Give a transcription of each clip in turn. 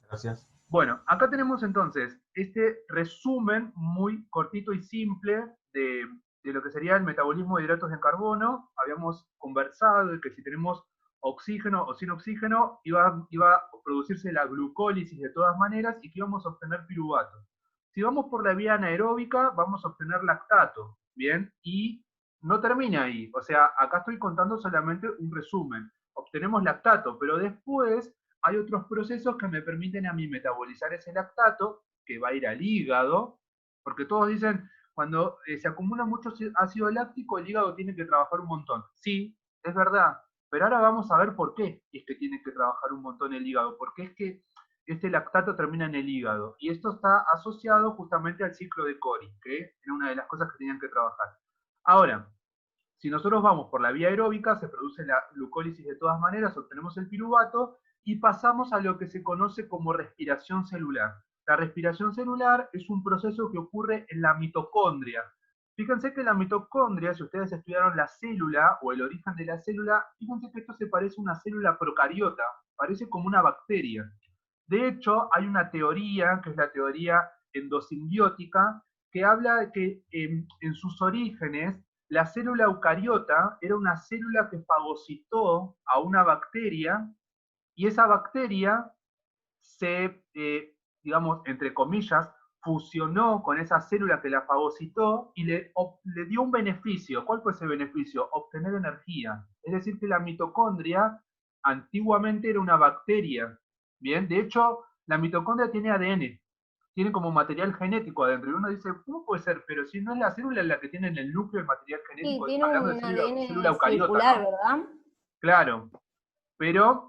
Gracias. Bueno, acá tenemos entonces este resumen muy cortito y simple de lo que sería el metabolismo de hidratos de carbono. Habíamos conversado de que si tenemos oxígeno o sin oxígeno, iba a producirse la glucólisis de todas maneras y que íbamos a obtener piruvato. Si vamos por la vía anaeróbica, vamos a obtener lactato, ¿bien? Y no termina ahí, o sea, acá estoy contando solamente un resumen. Obtenemos lactato, pero después hay otros procesos que me permiten a mí metabolizar ese lactato, que va a ir al hígado, porque todos dicen, cuando se acumula mucho ácido láctico, el hígado tiene que trabajar un montón. Sí, es verdad, pero ahora vamos a ver por qué es que tiene que trabajar un montón el hígado, porque es que este lactato termina en el hígado, y esto está asociado justamente al ciclo de Cori, que era una de las cosas que tenían que trabajar. Ahora, si nosotros vamos por la vía aeróbica, se produce la glucólisis de todas maneras, obtenemos el piruvato y pasamos a lo que se conoce como respiración celular. La respiración celular es un proceso que ocurre en la mitocondria. Fíjense que la mitocondria, si ustedes estudiaron la célula o el origen de la célula, fíjense que esto se parece a una célula procariota, parece como una bacteria. De hecho, hay una teoría, que es la teoría endosimbiótica, que habla de que en sus orígenes la célula eucariota era una célula que fagocitó a una bacteria y esa bacteria se, digamos, entre comillas, fusionó con esa célula que la fagocitó y le dio un beneficio. ¿Cuál fue ese beneficio? Obtener energía. Es decir, que la mitocondria antiguamente era una bacteria. Bien, de hecho, la mitocondria tiene ADN, tiene como material genético adentro. Y uno dice, ¿cómo puede ser? Pero si no es la célula la que tiene en el núcleo el material Sí, genético, tiene hablando de un célula ADN eucariota, circular, ¿no? ¿verdad? Claro, pero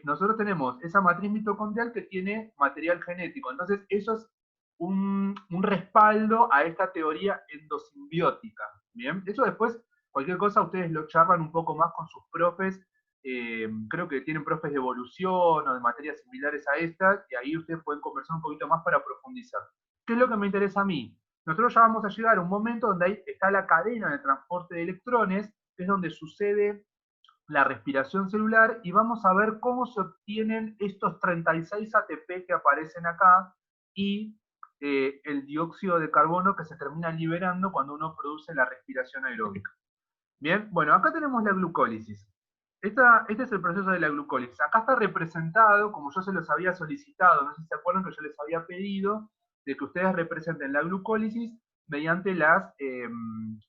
nosotros tenemos esa matriz mitocondrial que tiene material genético. Entonces, eso es un respaldo a esta teoría endosimbiótica. Bien, eso después, cualquier cosa, ustedes lo charlan un poco más con sus profes. Creo que tienen profes de evolución o de materias similares a estas, y ahí ustedes pueden conversar un poquito más para profundizar. ¿Qué es lo que me interesa a mí? Nosotros ya vamos a llegar a un momento donde ahí está la cadena de transporte de electrones, que es donde sucede la respiración celular y vamos a ver cómo se obtienen estos 36 ATP que aparecen acá y el dióxido de carbono que se termina liberando cuando uno produce la respiración aeróbica. Bien, bueno, acá tenemos la glucólisis. Este es el proceso de la glucólisis. Acá está representado, como yo se los había solicitado, no sé si se acuerdan que yo les había pedido de que ustedes representen la glucólisis mediante las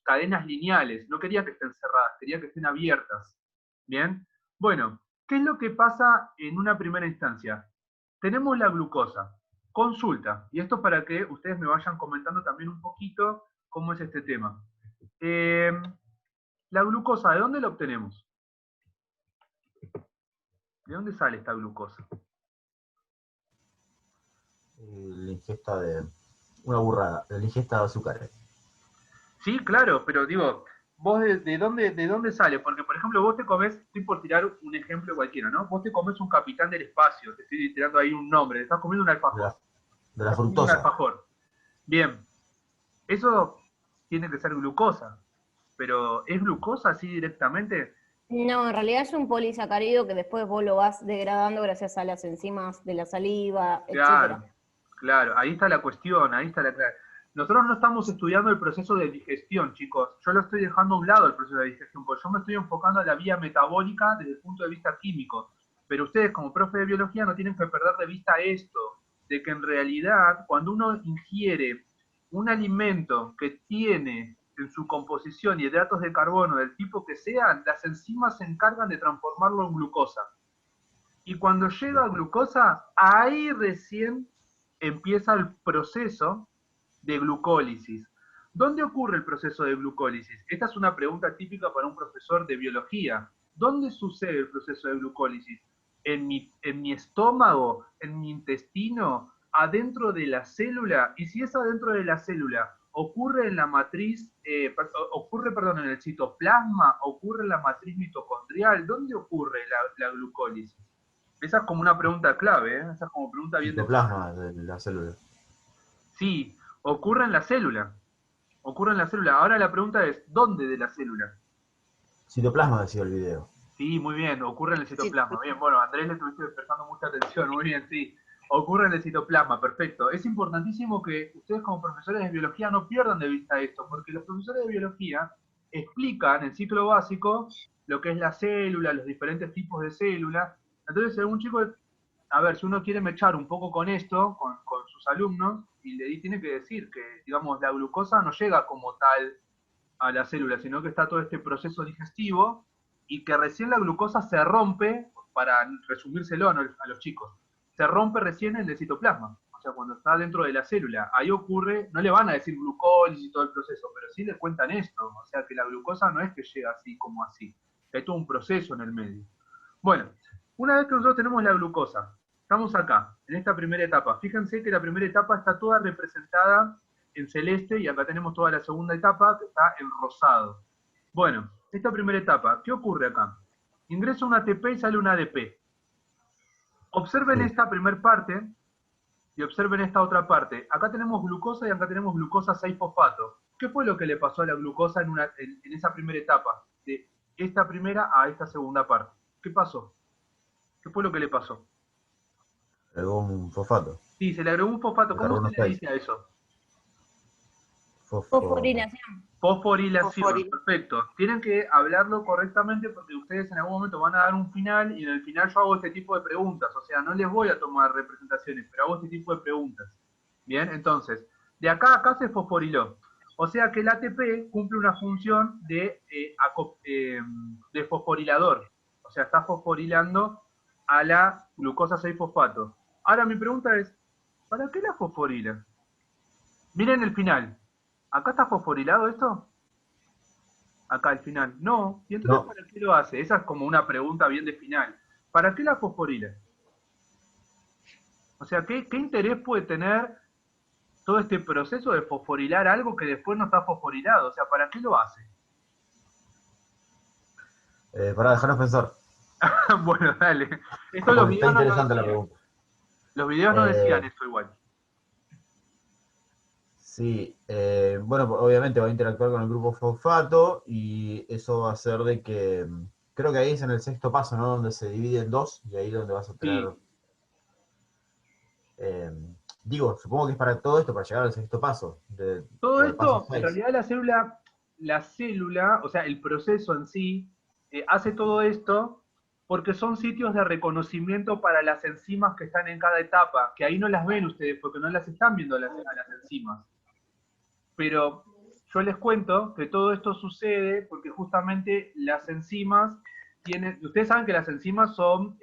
cadenas lineales. No quería que estén cerradas, quería que estén abiertas. Bien, bueno, ¿qué es lo que pasa en una primera instancia? Tenemos la glucosa. Consulta, y esto para que ustedes me vayan comentando también un poquito cómo es este tema. La glucosa, ¿de dónde la obtenemos? ¿De dónde sale esta glucosa? La ingesta de una burrada, la ingesta de azúcares. Sí, claro, pero digo, vos de dónde sale? Porque, por ejemplo, vos te comes, estoy por tirar un ejemplo cualquiera, ¿no? Vos te comes un capitán del espacio, te estoy tirando ahí un nombre, te estás comiendo un De alfajor. la, de la Estás comiendo un fructosa. alfajor. Bien, eso tiene que ser glucosa, pero ¿es glucosa así directamente? No, en realidad es un polisacárido que después vos lo vas degradando gracias a las enzimas de la saliva, etcétera. Claro, claro, ahí está la cuestión, ahí está la clave. Nosotros no estamos estudiando el proceso de digestión, chicos. Yo lo estoy dejando a un lado el proceso de digestión, porque yo me estoy enfocando en la vía metabólica desde el punto de vista químico. Pero ustedes, como profe de biología, no tienen que perder de vista esto, de que en realidad, cuando uno ingiere un alimento que tiene en su composición hidratos de carbono del tipo que sean, las enzimas se encargan de transformarlo en glucosa. Y cuando llega a Bien. glucosa, ahí recién empieza el proceso de glucólisis. ¿Dónde ocurre el proceso de glucólisis? Esta es una pregunta típica para un profesor de biología. ¿Dónde sucede el proceso de glucólisis? En mi estómago? ¿En mi intestino? ¿Adentro de la célula? Y si es adentro de la célula, ¿ocurre en la matriz, perdón, en el citoplasma? ¿Ocurre en la matriz mitocondrial? ¿Dónde ocurre la glucólisis? Esa es como una pregunta clave, ¿eh? Esa es como pregunta bien de profe. Citoplasma de la célula. Sí, ocurre en la célula. Ocurre en la célula. Ahora la pregunta es, ¿dónde de la célula? Citoplasma decía el video. Sí, muy bien, ocurre en el Sí. citoplasma. Bien, bueno, Andrés le estuviste prestando mucha atención, muy bien, sí. Ocurre en el citoplasma, perfecto. Es importantísimo que ustedes como profesores de biología no pierdan de vista esto, porque los profesores de biología explican en ciclo básico lo que es la célula, los diferentes tipos de células. Entonces, si algún chico, a ver, si uno quiere mechar un poco con esto, con sus alumnos, y le tiene que decir que, digamos, la glucosa no llega como tal a la célula, sino que está todo este proceso digestivo y que recién la glucosa se rompe, para resumírselo a los chicos, se rompe recién en el citoplasma, o sea, cuando está dentro de la célula. Ahí ocurre, no le van a decir glucólisis y todo el proceso, pero sí le cuentan esto, o sea, que la glucosa no es que llega así como así, hay todo un proceso en el medio. Bueno, una vez que nosotros tenemos la glucosa, estamos acá, en esta primera etapa. Fíjense que la primera etapa está toda representada en celeste y acá tenemos toda la segunda etapa que está en rosado. Bueno, esta primera etapa, ¿qué ocurre acá? Ingresa un ATP y sale un ADP. Observen esta primera parte y observen esta otra parte. Acá tenemos glucosa y acá tenemos glucosa 6-fosfato. ¿Qué fue lo que le pasó a la glucosa en esa primera etapa? De esta primera a esta segunda parte. ¿Qué pasó? ¿Qué fue lo que le pasó? Algún fosfato. Sí, se le agregó un fosfato. ¿Cómo se le dice a eso? Fosforilación. Fosforilación, perfecto. Tienen que hablarlo correctamente porque ustedes en algún momento van a dar un final y en el final yo hago este tipo de preguntas. O sea, no les voy a tomar representaciones, pero hago este tipo de preguntas. Bien, entonces, de acá a acá se fosforiló. O sea que el ATP cumple una función de fosforilador. O sea, está fosforilando a la glucosa 6-fosfato. Ahora mi pregunta es, ¿para qué la fosforila? Miren el final. ¿Acá está fosforilado esto? Acá al final. No. ¿Y entonces No. para qué lo hace? Esa es como una pregunta bien de final. ¿Para qué la fosforila? O sea, ¿qué interés puede tener todo este proceso de fosforilar algo que después no está fosforilado? O sea, ¿para qué lo hace? Para dejarnos pensar. Bueno, dale. Esto los Porque está videos no lo interesante la decían. pregunta. Los videos no decían esto igual. Sí, bueno, obviamente va a interactuar con el grupo fosfato y eso va a hacer de que, creo que ahí es en el sexto paso, ¿no? Donde se divide en dos y ahí donde vas a tener, Sí. digo, supongo que es para todo esto, para llegar al sexto paso, Todo o al paso esto, en 6. realidad la célula, o sea, el proceso en sí, hace todo esto porque son sitios de reconocimiento para las enzimas que están en cada etapa, que ahí no las ven ustedes porque no las están viendo a las enzimas. Pero yo les cuento que todo esto sucede porque justamente las enzimas tienen, ustedes saben que las enzimas son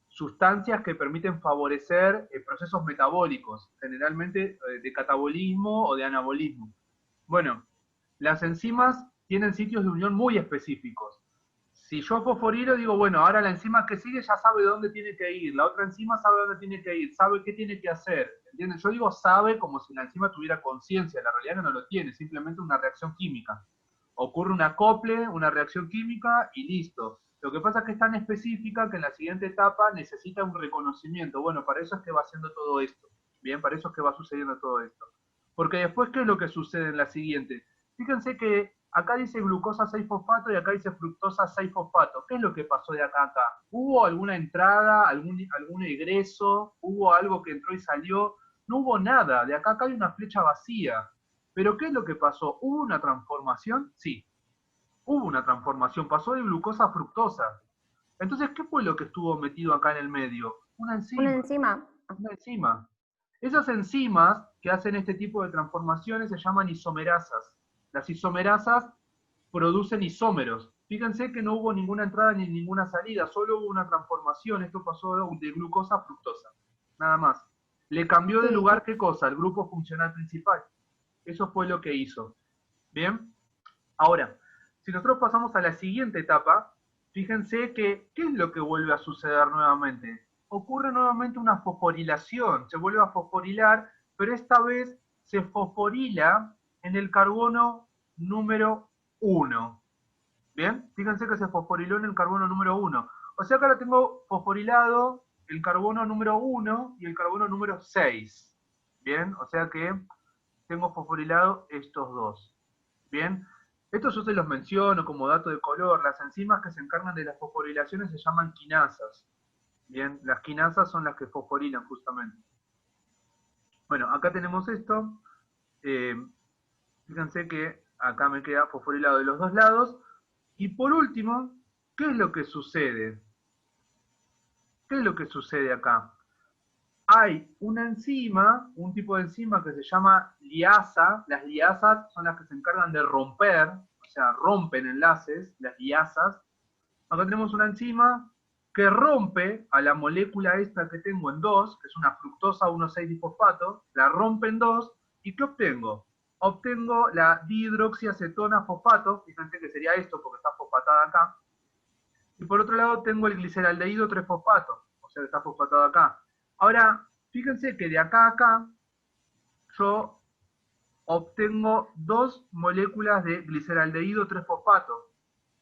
sustancias que permiten favorecer procesos metabólicos, generalmente de catabolismo o de anabolismo. Bueno, las enzimas tienen sitios de unión muy específicos. Si yo fosforilo, digo, bueno, ahora la enzima que sigue ya sabe dónde tiene que ir, la otra enzima sabe dónde tiene que ir, sabe qué tiene que hacer, ¿entienden? Yo digo sabe como si la enzima tuviera conciencia, la realidad no lo tiene, simplemente una reacción química. Ocurre un acople, una reacción química y listo. Lo que pasa es que es tan específica que en la siguiente etapa necesita un reconocimiento. Bueno, para eso es que va haciendo todo esto. Bien, para eso es que va sucediendo todo esto. Porque después, ¿qué es lo que sucede en la siguiente? Fíjense que acá dice glucosa 6-fosfato y acá dice fructosa 6-fosfato. ¿Qué es lo que pasó de acá a acá? ¿Hubo alguna entrada, algún egreso? ¿Hubo algo que entró y salió? No hubo nada. De acá a acá hay una flecha vacía. ¿Pero qué es lo que pasó? ¿Hubo una transformación? Sí, hubo una transformación. Pasó de glucosa a fructosa. Entonces, ¿qué fue lo que estuvo metido acá en el medio? Una Una enzima. enzima. Una enzima. Esas enzimas que hacen este tipo de transformaciones se llaman isomerasas. Las isomerasas producen isómeros. Fíjense que no hubo ninguna entrada ni ninguna salida, solo hubo una transformación. Esto pasó de glucosa a fructosa. Nada más. Le cambió de Sí. lugar qué cosa, el grupo funcional principal. Eso fue lo que hizo. Bien. Ahora, si nosotros pasamos a la siguiente etapa, fíjense que, ¿qué es lo que vuelve a suceder nuevamente? Ocurre nuevamente una fosforilación, se vuelve a fosforilar, pero esta vez se fosforila en el carbono número 1. ¿Bien? Fíjense que se fosforiló en el carbono número 1. O sea que ahora tengo fosforilado el carbono número 1 y el carbono número 6. ¿Bien? O sea que tengo fosforilado estos dos. ¿Bien? Esto yo se los menciono como dato de color. Las enzimas que se encargan de las fosforilaciones se llaman quinasas. Bien, las quinasas son las que fosforilan justamente. Bueno, acá tenemos esto. Fíjense que acá me queda fosforilado de los dos lados. Y por último, ¿qué es lo que sucede? ¿Qué es lo que sucede acá? Hay una enzima, un tipo de enzima que se llama liasa. Las liasas son las que se encargan de romper, o sea, rompen enlaces, las liasas. Acá tenemos una enzima que rompe a la molécula esta que tengo en dos, que es una fructosa 1,6-difosfato, la rompe en dos, ¿y qué obtengo? Obtengo la dihidroxiacetona fosfato, fíjense que sería esto porque está fosfatada acá, y por otro lado tengo el gliceraldehído 3-fosfato, o sea que está fosfatado acá. Ahora, fíjense que de acá a acá yo obtengo dos moléculas de gliceraldehído 3-fosfato.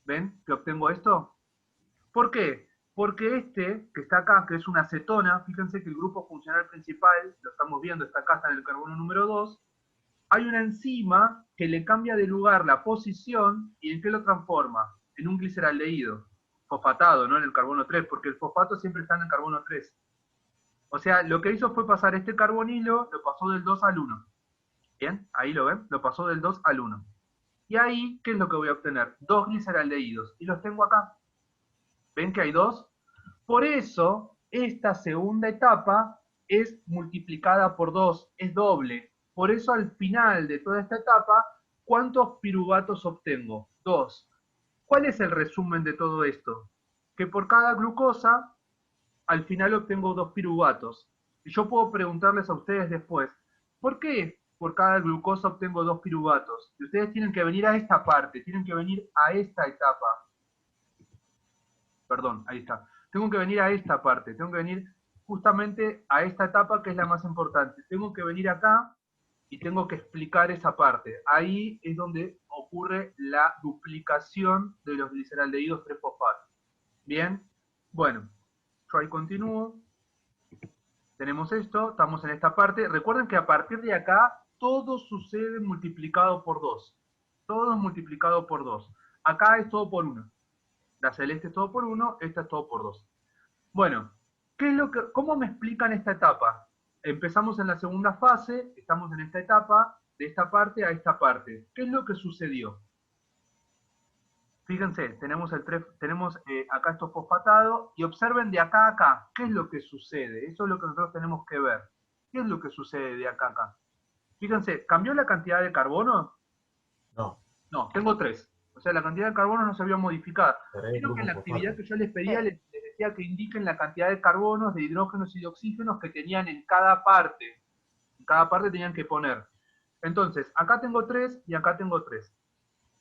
¿Ven que obtengo esto? ¿Por qué? Porque este, que está acá, que es una acetona, fíjense que el grupo funcional principal, lo estamos viendo, está acá, está en el carbono número 2, hay una enzima que le cambia de lugar la posición y ¿en qué lo transforma? En un gliceraldehído, fosfatado, no en el carbono 3, porque el fosfato siempre está en el carbono 3. O sea, lo que hizo fue pasar este carbonilo, lo pasó del 2 al 1. ¿Bien? Ahí lo ven, lo pasó del 2 al 1. Y ahí, ¿qué es lo que voy a obtener? Dos gliceraldehídos. Y los tengo acá. ¿Ven que hay dos? Por eso, esta segunda etapa es multiplicada por 2, es doble. Por eso al final de toda esta etapa, ¿cuántos piruvatos obtengo? 2. ¿Cuál es el resumen de todo esto? Que por cada glucosa, al final obtengo 2 piruvatos. Y yo puedo preguntarles a ustedes después, ¿por qué por cada glucosa obtengo 2 piruvatos? Y ustedes tienen que venir a esta parte, tienen que venir a esta etapa. Perdón, ahí está. Tengo que venir a esta parte, tengo que venir justamente a esta etapa que es la más importante. Tengo que venir acá y tengo que explicar esa parte. Ahí es donde ocurre la duplicación de los gliceraldehídos 3-fosfato. Bien, bueno, yo ahí continúo. Tenemos esto, estamos en esta parte. Recuerden que a partir de acá todo sucede multiplicado por 2. Todo es multiplicado por 2. Acá es todo por 1. La celeste es todo por 1, esta es todo por 2. Bueno, ¿cómo me explican esta etapa? Empezamos en la segunda fase, estamos en esta etapa, de esta parte a esta parte. ¿Qué es lo que sucedió? Fíjense, tenemos acá esto fosfatado, y observen de acá a acá, ¿qué es lo que sucede? Eso es lo que nosotros tenemos que ver. ¿Qué es lo que sucede de acá a acá? Fíjense, ¿cambió la cantidad de carbono? No. No, tengo 3. O sea, la cantidad de carbono no se vio modificada. Pero hay Creo que en la grupo actividad fosfato. que yo les pedía les decía que indiquen la cantidad de carbonos, de hidrógenos y de oxígenos que tenían en cada parte. En cada parte tenían que poner. Entonces, acá tengo 3 y acá tengo 3.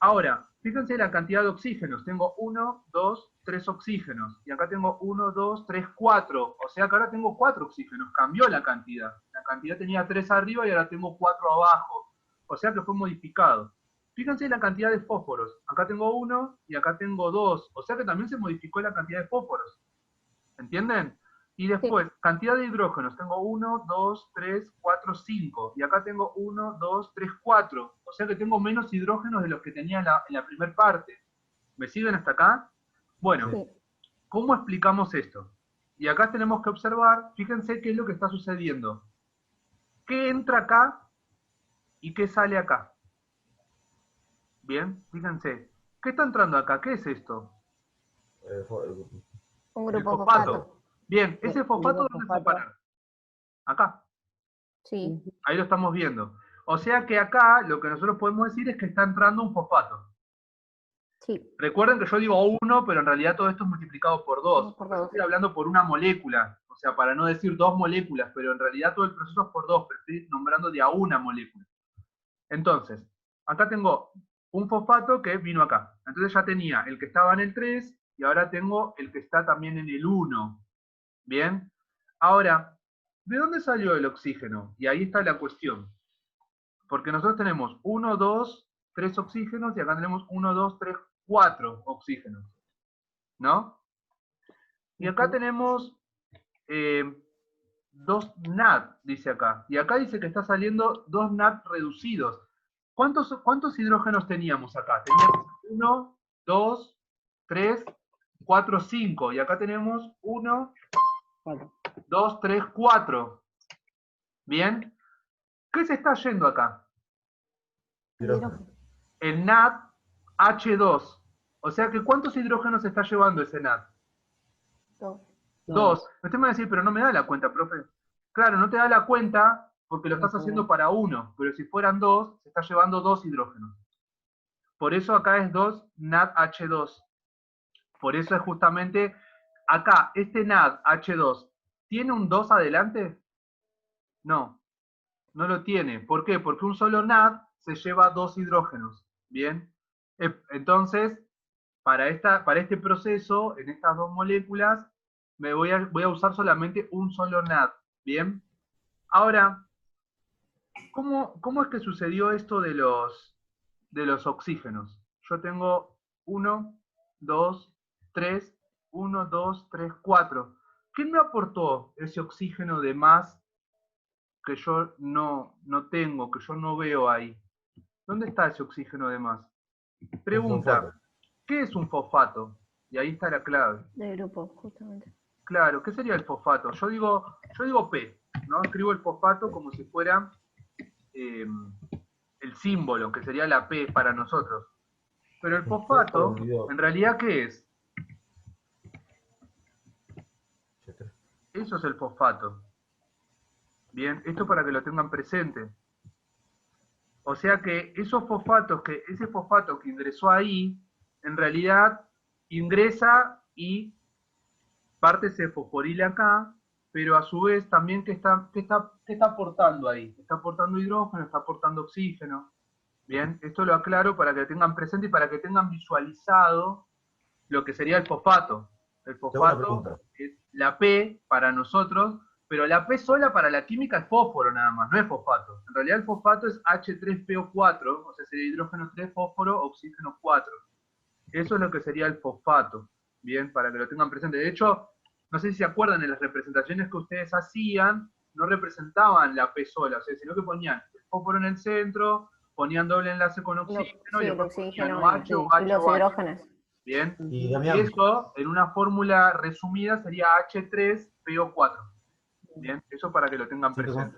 Ahora, fíjense la cantidad de oxígenos. Tengo 1, 2, 3 oxígenos. Y acá tengo 1, 2, 3, 4. O sea que ahora tengo 4 oxígenos. Cambió la cantidad. La cantidad tenía 3 arriba y ahora tengo 4 abajo. O sea que fue modificado. Fíjense la cantidad de fósforos. Acá tengo 1 y acá tengo 2. O sea que también se modificó la cantidad de fósforos. ¿Entienden? Y después, Sí. cantidad de hidrógenos. Tengo 1, 2, 3, 4, 5. Y acá tengo 1, 2, 3, 4. O sea que tengo menos hidrógenos de los que tenía en la primera parte. ¿Me siguen hasta acá? Bueno, Sí. ¿cómo explicamos esto? Y acá tenemos que observar, fíjense qué es lo que está sucediendo. ¿Qué entra acá y qué sale acá? Bien, fíjense. ¿Qué está entrando acá? ¿Qué es esto? Un El grupo fosfato. fosfato. Bien, Sí, ¿ese un fosfato grupo dónde se va a fosfato. parar? Acá. Sí. Ahí lo estamos viendo. O sea que acá lo que nosotros podemos decir es que está entrando un fosfato. Sí. Recuerden que yo digo 1, pero en realidad todo esto es multiplicado por 2. Por Yo 2. estoy hablando por una molécula. O sea, para no decir 2 moléculas, pero en realidad todo el proceso es por 2, pero estoy nombrando de a una molécula. Entonces, acá tengo un fosfato que vino acá. Entonces ya tenía el que estaba en el 3 y ahora tengo el que está también en el 1. ¿Bien? Ahora, ¿de dónde salió el oxígeno? Y ahí está la cuestión. Porque nosotros tenemos 1, 2, 3 oxígenos y acá tenemos 1, 2, 3, 4 oxígenos. ¿No? Y acá tenemos 2 NAD, dice acá. Y acá dice que está saliendo 2 NAD reducidos. ¿Cuántos hidrógenos teníamos acá? Teníamos 1, 2, 3, 4, 5. Y acá tenemos 1, 4. 2, 3, 4. Bien. ¿Qué se está yendo acá? Hidrógeno. El NADH2. O sea que ¿cuántos hidrógenos está llevando ese NAD? 2. 2. Usted me va a decir, pero no me da la cuenta, profe. Claro, no te da la cuenta porque lo estás haciendo para 1, pero si fueran 2, se está llevando 2 hidrógenos. Por eso acá es 2 NADH2. Por eso es justamente acá, este NADH2, ¿tiene un 2 adelante? No, no lo tiene. ¿Por qué? Porque un solo NAD se lleva 2 hidrógenos. Bien. Entonces, para este proceso, en estas dos moléculas, voy a usar solamente un solo NAD. Bien. Ahora, ¿cómo es que sucedió esto de los oxígenos? Yo tengo 1, 2, 3, 1, 2, 3, 4. ¿Quién me aportó ese oxígeno de más que yo no tengo, que yo no veo ahí? ¿Dónde está ese oxígeno de más? Pregunta, ¿qué es un fosfato? Y ahí está la clave. Del grupo, justamente. Claro, ¿qué sería el fosfato? Yo digo P, ¿no? Escribo el fosfato como si fuera el símbolo, que sería la P para nosotros. Pero el fosfato, en realidad, ¿qué es? Eso es el fosfato. Bien, esto para que lo tengan presente. O sea que ese fosfato que ingresó ahí, en realidad ingresa y parte se fosforila acá, pero a su vez también ¿qué está aportando ahí? Está aportando hidrógeno, está aportando oxígeno. Bien, esto lo aclaro para que lo tengan presente y para que tengan visualizado lo que sería el fosfato. El fosfato es la P para nosotros, pero la P sola para la química es fósforo nada más, no es fosfato. En realidad el fosfato es H3PO4, o sea, sería hidrógeno 3, fósforo, oxígeno 4. Eso es lo que sería el fosfato, bien, para que lo tengan presente. De hecho, no sé si se acuerdan, en las representaciones que ustedes hacían, no representaban la P sola, o sea, sino que ponían el fósforo en el centro, ponían doble enlace con oxígeno, y el después ponían oxígeno OH, y los hidrógenos. Bien, Y eso en una fórmula resumida sería H3PO4. Bien, eso para que lo tengan presente.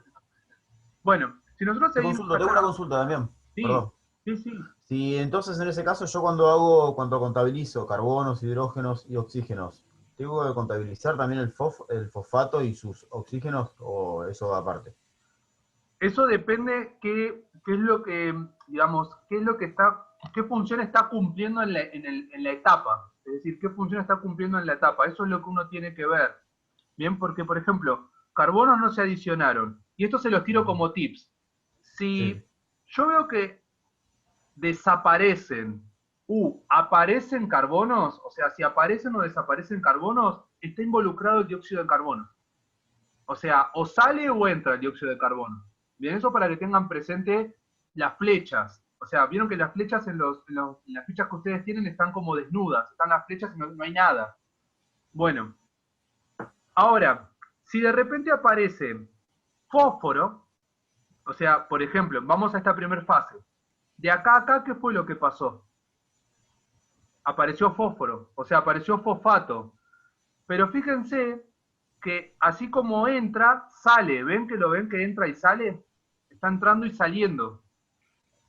Bueno, si nosotros seguimos tengo una consulta, Damián. Sí, Perdón. sí. Si entonces en ese caso yo cuando contabilizo carbonos, hidrógenos y oxígenos, ¿tengo que contabilizar también el fosfato y sus oxígenos o eso va aparte? Eso depende qué es lo que, digamos, qué función está cumpliendo en la etapa. Es decir, qué función está cumpliendo en la etapa. Eso es lo que uno tiene que ver. Bien, porque, por ejemplo, carbonos no se adicionaron. Y esto se los tiro como tips. Si yo veo que desaparecen, aparecen carbonos, o sea, si aparecen o desaparecen carbonos, está involucrado el dióxido de carbono. O sea, o sale o entra el dióxido de carbono. Bien, eso para que tengan presente las flechas. O sea, vieron que las flechas en las fichas que ustedes tienen están como desnudas. Están las flechas y no hay nada. Bueno, ahora, si de repente aparece fósforo, o sea, por ejemplo, vamos a esta primera fase. De acá a acá, ¿qué fue lo que pasó? Apareció fósforo, o sea, apareció fosfato. Pero fíjense que así como entra, sale. ¿Ven que entra y sale? Está entrando y saliendo.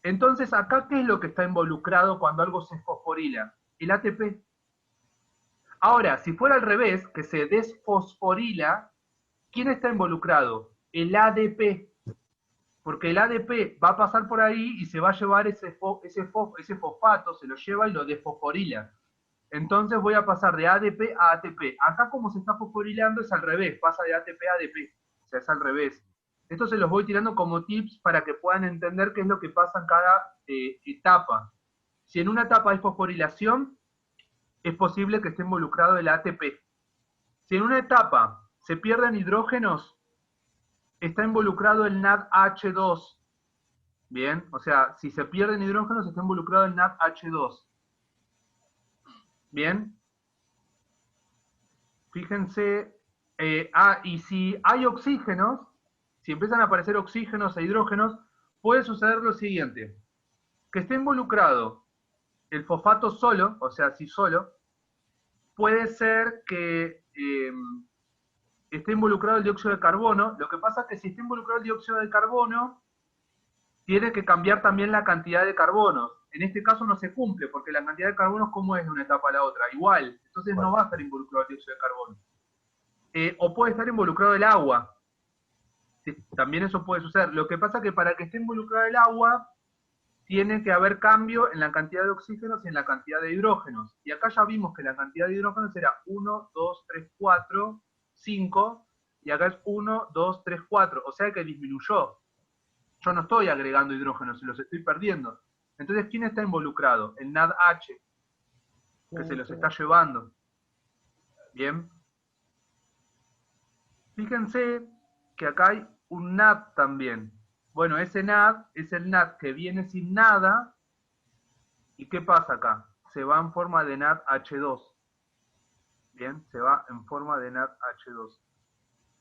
Entonces, acá, ¿qué es lo que está involucrado cuando algo se fosforila? El ATP. Ahora, si fuera al revés, que se desfosforila, ¿quién está involucrado? El ADP. Porque el ADP va a pasar por ahí y se va a llevar ese fosfato, se lo lleva y lo desfosforila. Entonces voy a pasar de ADP a ATP. Acá como se está fosforilando es al revés, pasa de ATP a ADP. O sea, es al revés. Esto se los voy tirando como tips para que puedan entender qué es lo que pasa en cada etapa. Si en una etapa hay fosforilación, es posible que esté involucrado el ATP. Si en una etapa se pierden hidrógenos, está involucrado el NADH2. Bien, o sea, si se pierden hidrógenos, está involucrado el NADH2. Bien. Fíjense, y si hay oxígenos, si empiezan a aparecer oxígenos e hidrógenos, puede suceder lo siguiente, que esté involucrado el fosfato solo, o sea, si solo, puede ser que está involucrado el dióxido de carbono. Lo que pasa es que si está involucrado el dióxido de carbono, tiene que cambiar también la cantidad de carbonos. En este caso no se cumple, porque la cantidad de carbonos, ¿cómo es de una etapa a la otra? Igual. Entonces no va a estar involucrado el dióxido de carbono. O puede estar involucrado el agua. Sí, también eso puede suceder. Lo que pasa es que para que esté involucrado el agua, tiene que haber cambio en la cantidad de oxígenos y en la cantidad de hidrógenos. Y acá ya vimos que la cantidad de hidrógenos era 1, 2, 3, 4, 5, y acá es 1, 2, 3, 4. O sea que disminuyó. Yo no estoy agregando hidrógenos, se los estoy perdiendo. Entonces, ¿quién está involucrado? El NADH, que se los está llevando. Bien. Fíjense que acá hay un NAD también. Bueno, ese NAD es el NAD que viene sin nada. ¿Y qué pasa acá? Se va en forma de NADH2. Bien, se va en forma de NADH2.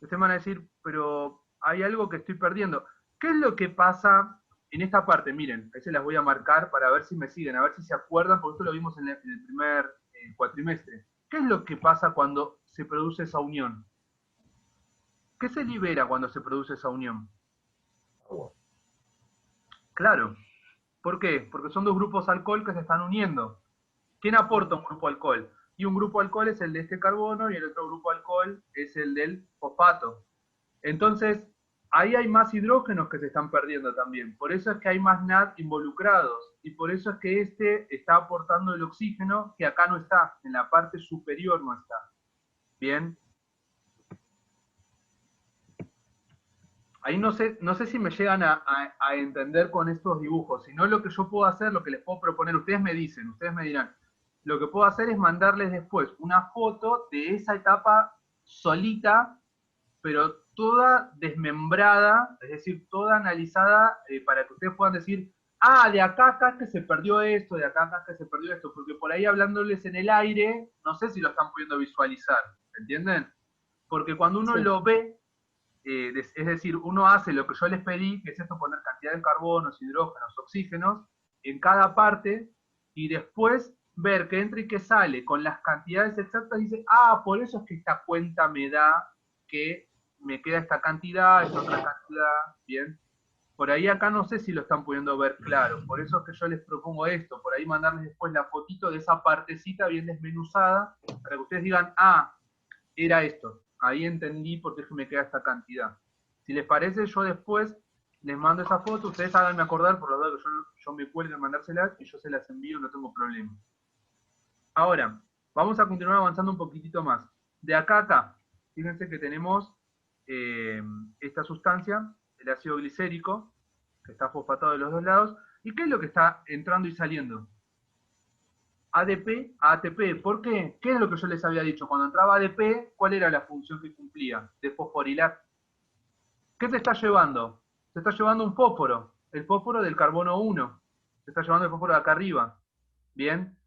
Ustedes van a decir, pero hay algo que estoy perdiendo. ¿Qué es lo que pasa en esta parte? Miren, ahí se las voy a marcar para ver si me siguen, a ver si se acuerdan, porque esto lo vimos en el primer cuatrimestre. ¿Qué es lo que pasa cuando se produce esa unión? ¿Qué se libera cuando se produce esa unión? Agua. Claro. ¿Por qué? Porque son dos grupos alcohol que se están uniendo. ¿Quién aporta un grupo alcohol? Y un grupo alcohol es el de este carbono y el otro grupo alcohol es el del fosfato. Entonces, ahí hay más hidrógenos que se están perdiendo también. Por eso es que hay más NAD involucrados. Y por eso es que este está aportando el oxígeno que acá no está. En la parte superior no está. ¿Bien? Ahí no sé si me llegan a entender con estos dibujos. Si no, lo que yo puedo hacer, lo que les puedo proponer, ustedes me dicen, ustedes me dirán, lo que puedo hacer es mandarles después una foto de esa etapa solita, pero toda desmembrada, es decir, toda analizada, para que ustedes puedan decir, ah, de acá a acá es que se perdió esto, de acá a acá es que se perdió esto, porque por ahí hablándoles en el aire, no sé si lo están pudiendo visualizar, ¿entienden? Porque cuando uno lo ve, es decir, uno hace lo que yo les pedí, que es esto, poner cantidad de carbonos, hidrógenos, oxígenos, en cada parte, y después ver que entra y que sale con las cantidades exactas, y dice, ah, por eso es que esta cuenta me da que me queda esta cantidad, esta otra cantidad, ¿bien? Por ahí acá no sé si lo están pudiendo ver claro, por eso es que yo les propongo esto, por ahí mandarles después la fotito de esa partecita bien desmenuzada, para que ustedes digan, ah, era esto. Ahí entendí por qué me queda esta cantidad. Si les parece, yo después les mando esa foto, ustedes háganme acordar, por lo tanto yo me cuelgo en mandárselas y yo se las envío, no tengo problema. Ahora, vamos a continuar avanzando un poquitito más. De acá a acá, fíjense que tenemos esta sustancia, el ácido glicérico, que está fosfatado de los dos lados. ¿Y qué es lo que está entrando y saliendo? ADP a ATP. ¿Por qué? ¿Qué es lo que yo les había dicho? Cuando entraba ADP, ¿cuál era la función que cumplía? De fosforilar. ¿Qué se está llevando? Se está llevando un fósforo, el fósforo del carbono 1. Se está llevando el fósforo de acá arriba. Bien.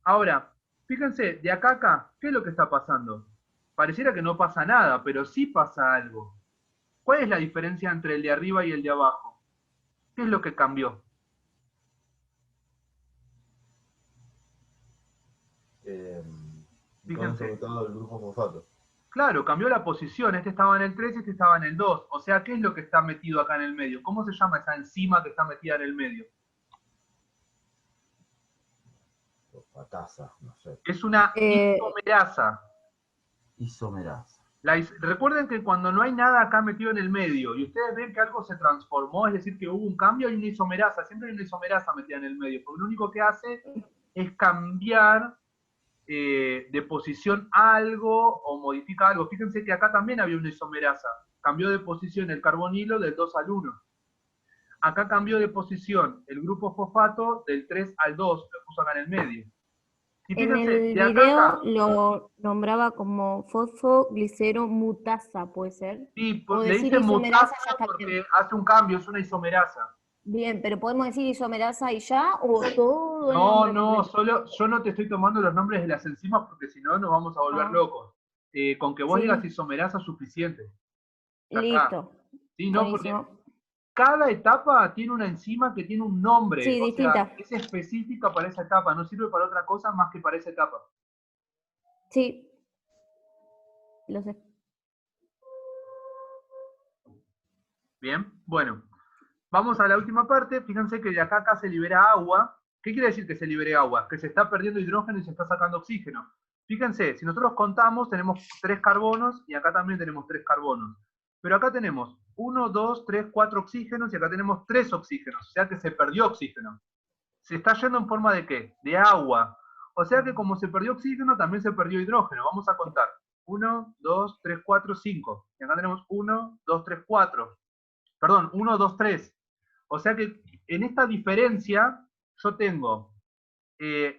Ahora, fíjense, de acá a acá, ¿qué es lo que está pasando? Pareciera que no pasa nada, pero sí pasa algo. ¿Cuál es la diferencia entre el de arriba y el de abajo? ¿Qué es lo que cambió? Entonces, sobre todo el grupo fosfato. Claro, cambió la posición, este estaba en el 3 y este estaba en el 2. O sea, ¿qué es lo que está metido acá en el medio? ¿Cómo se llama esa enzima que está metida en el medio? Fosfatasa, no sé. Es una isomerasa. Isomerasa. Recuerden que cuando no hay nada acá metido en el medio y ustedes ven que algo se transformó, es decir, que hubo un cambio, hay una isomerasa. Siempre hay una isomerasa metida en el medio, porque lo único que hace es cambiar de posición algo o modifica algo. Fíjense que acá también había una isomerasa. Cambió de posición el carbonilo del 2 al 1. Acá cambió de posición el grupo fosfato del 3 al 2. Lo puso acá en el medio. Y fíjense, en el video lo nombraba como fosfogliceromutasa, ¿puede ser? Sí, o le decir dice isomerasa mutasa ya está porque bien. hace un cambio, es una isomerasa. Bien, pero ¿podemos decir isomerasa y ya? ¿O todo el No, nombre no, completo? solo yo no te estoy tomando los nombres de las enzimas porque si no nos vamos a volver locos. Con que vos digas Sí, isomerasa es suficiente. Ya está. listo. Sí, no, porque Buenísimo. cada etapa tiene una enzima que tiene un nombre, Sí, o sea, distinta. es específica para esa etapa, no sirve para otra cosa más que para esa etapa. Sí, lo sé. Bien, bueno, vamos a la última parte. Fíjense que de acá a acá se libera agua. ¿Qué quiere decir que se libere agua? Que se está perdiendo hidrógeno y se está sacando oxígeno. Fíjense, si nosotros contamos, tenemos 3 carbonos y acá también tenemos 3 carbonos. Pero acá tenemos 1, 2, 3, 4 oxígenos y acá tenemos 3 oxígenos. O sea que se perdió oxígeno. ¿Se está yendo en forma de qué? De agua. O sea que como se perdió oxígeno, también se perdió hidrógeno. Vamos a contar. 1, 2, 3, 4, 5. Y acá tenemos 1, 2, 3, 4. Perdón, 1, 2, 3. O sea que en esta diferencia yo tengo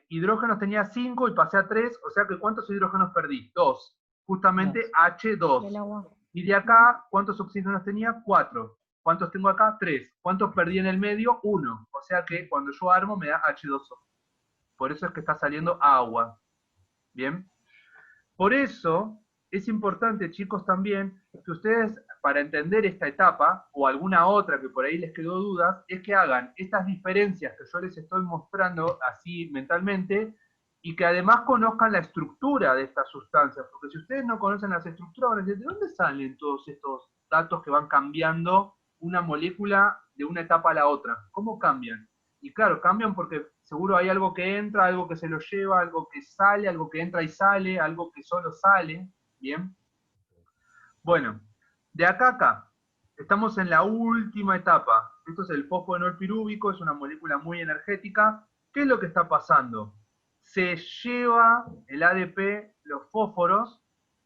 hidrógenos tenía 5 y pasé a 3, o sea que ¿cuántos hidrógenos perdí? 2. Justamente H2. Del agua. Y de acá, ¿cuántos oxígenos tenía? 4. ¿Cuántos tengo acá? 3. ¿Cuántos perdí en el medio? 1. O sea que cuando yo armo me da H2O. Por eso es que está saliendo agua. ¿Bien? Por eso es importante, chicos, también, que ustedes, para entender esta etapa, o alguna otra que por ahí les quedó dudas, es que hagan estas diferencias que yo les estoy mostrando así mentalmente, y que además conozcan la estructura de estas sustancias, porque si ustedes no conocen las estructuras, van a decir, ¿de dónde salen todos estos datos que van cambiando una molécula de una etapa a la otra? ¿Cómo cambian? Y claro, cambian porque seguro hay algo que entra, algo que se lo lleva, algo que sale, algo que entra y sale, algo que solo sale, ¿bien? Bueno, de acá a acá, estamos en la última etapa. Esto es el fosfonol pirúvico, es una molécula muy energética. ¿Qué es lo que está pasando? Se lleva el ADP, los fósforos,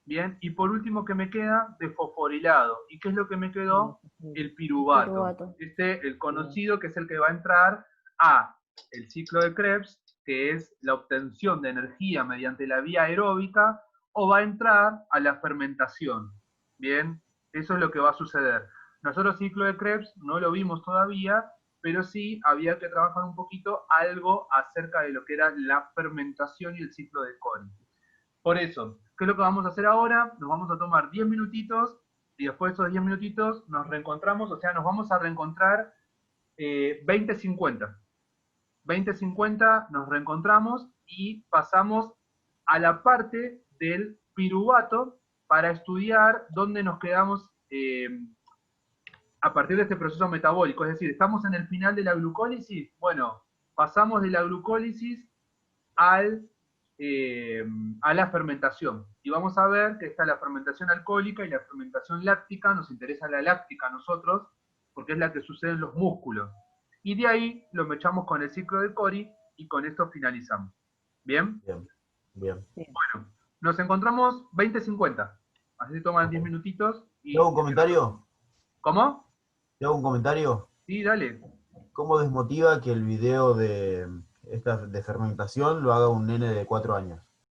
¿bien? Y por último, ¿qué me queda? Desfosforilado. ¿Y qué es lo que me quedó? El piruvato. Piruvato. El conocido, que es el que va a entrar a el ciclo de Krebs, que es la obtención de energía mediante la vía aeróbica, o va a entrar a la fermentación. Bien, eso es lo que va a suceder. Nosotros ciclo de Krebs no lo vimos todavía, pero sí había que trabajar un poquito algo acerca de lo que era la fermentación y el ciclo de Cori. Por eso, ¿qué es lo que vamos a hacer ahora? Nos vamos a tomar 10 minutitos y después de esos 10 minutitos nos reencontramos, o sea, nos vamos a reencontrar 20:50. 20:50 nos reencontramos y pasamos a la parte del piruvato para estudiar dónde nos quedamos a partir de este proceso metabólico. Es decir, estamos en el final de la glucólisis. Bueno, pasamos de la glucólisis a la fermentación. Y vamos a ver que está la fermentación alcohólica y la fermentación láctica. Nos interesa la láctica a nosotros, porque es la que sucede en los músculos. Y de ahí lo mechamos con el ciclo de Cori y con esto finalizamos. ¿Bien? Bien, bien. Bueno, nos encontramos 20:50. Así toman 10 minutitos. ¿Te hago un comentario? ¿Cómo? ¿Te hago un comentario? Sí, dale. ¿Cómo desmotiva que el video de fermentación lo haga un nene de 4 años?